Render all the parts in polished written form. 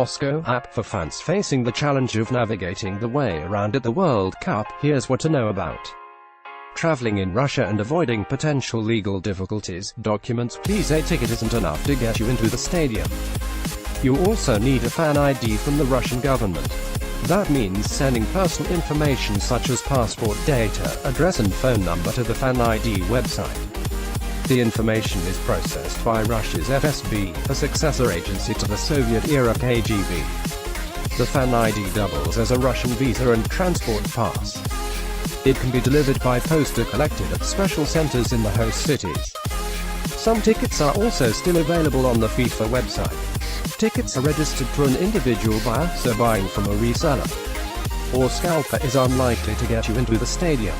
Moscow app for fans facing the challenge of navigating the way around at the World Cup. Here's what to know about traveling in Russia and avoiding potential legal difficulties. Documents. Visa ticket isn't enough to get you into the stadium. You also need a fan ID from the Russian government. That means sending personal information such as passport data, address and phone number to the fan ID website. The information is processed by Russia's FSB, a successor agency to the Soviet-era KGB. The fan ID doubles as a Russian visa and transport pass. It can be delivered by post or collected at special centers in the host cities. Some tickets are also still available on the FIFA website. Tickets are registered for an individual buyer, so buying from a reseller or scalper is unlikely to get you into the stadium.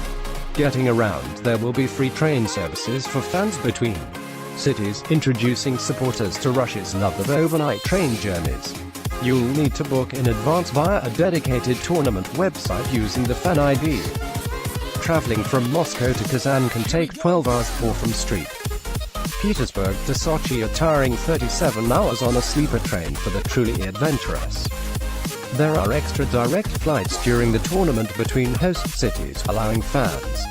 Getting around, there will be free train services for fans between cities, introducing supporters to Russia's love of overnight train journeys. You'll need to book in advance via a dedicated tournament website using the fan ID. Traveling from Moscow to Kazan can take 12 hours, or from St. Petersburg to Sochi a tiring 37 hours on a sleeper train for the truly adventurous. There are extra direct flights during the tournament between host cities, allowing fans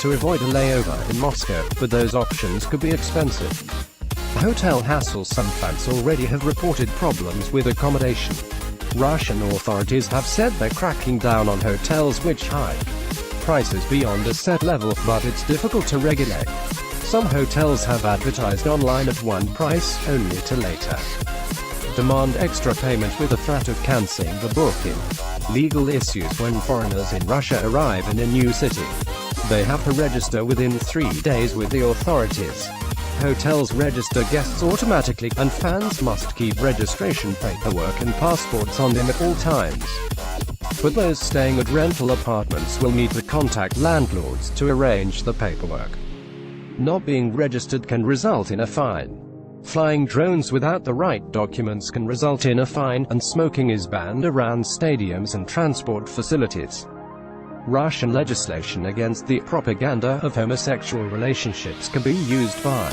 to avoid a layover in Moscow, but those options could be expensive. Hotel hassle. Some fans already have reported problems with accommodation. Russian authorities have said they're cracking down on hotels which hike prices beyond a set level, but it's difficult to regulate. Some hotels have advertised online at one price, only to later demand extra payment with the threat of cancelling the booking. Legal issues. When foreigners in Russia arrive in a new city, they have to register within 3 days with the authorities. Hotels register guests automatically, and fans must keep registration paperwork and passports on them at all times. But those staying at rental apartments will need to contact landlords to arrange the paperwork. Not being registered can result in a fine. Flying drones without the right documents can result in a fine, and smoking is banned around stadiums and transport facilities. Russian legislation against the propaganda of homosexual relationships can be used by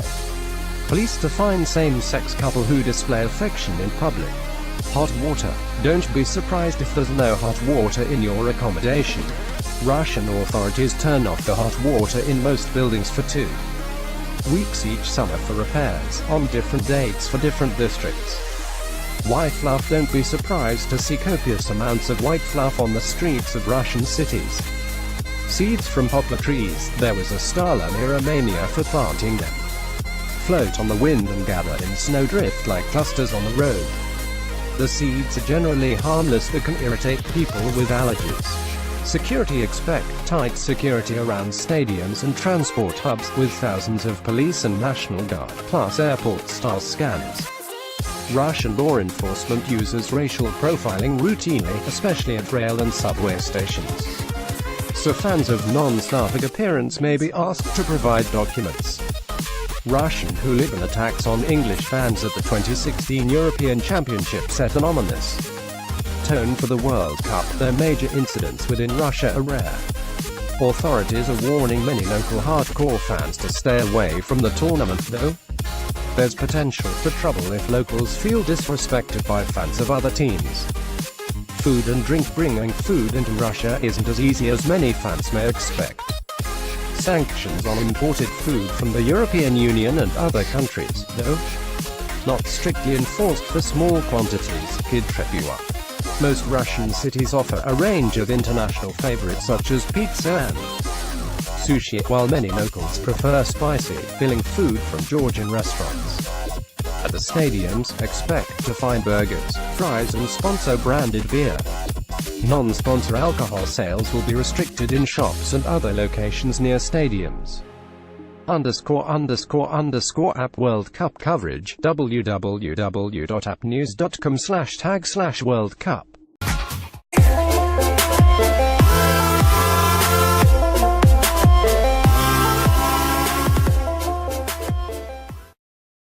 police to fine same-sex couple who display affection in public. Hot water. Don't be surprised if there's no hot water in your accommodation. Russian authorities turn off the hot water in most buildings for 2 weeks each summer for repairs, on different dates for different districts. White fluff. Don't be surprised to see copious amounts of white fluff on the streets of Russian cities. Seeds from poplar trees. There was a Stalin-era mania for planting them. Float on the wind and gather in snowdrift like clusters on the road. The seeds are generally harmless but can irritate people with allergies. Security. Expect tight security around stadiums and transport hubs, with thousands of police and National Guard, plus airport-style scanners. Russian law enforcement uses racial profiling routinely, especially at rail and subway stations. So fans of non-Slavic appearance may be asked to provide documents. Russian hooligan attacks on English fans at the 2016 European Championship set an ominous tone for the World Cup. Their major incidents within Russia are rare. Authorities are warning many local hardcore fans to stay away from the tournament, though there's potential for trouble if locals feel disrespected by fans of other teams. Food and drink. Bringing food into Russia isn't as easy as many fans may expect. Sanctions on imported food from the European Union and other countries, though not strictly enforced for small quantities. Kid Trepua. Most Russian cities offer a range of international favorites such as pizza and sushi, while many locals prefer spicy, filling food from Georgian restaurants. At the stadiums, expect to find burgers, fries and sponsor-branded beer. Non-sponsor alcohol sales will be restricted in shops and other locations near stadiums. ____app World Cup coverage. www.appnews.com/tag/World Cup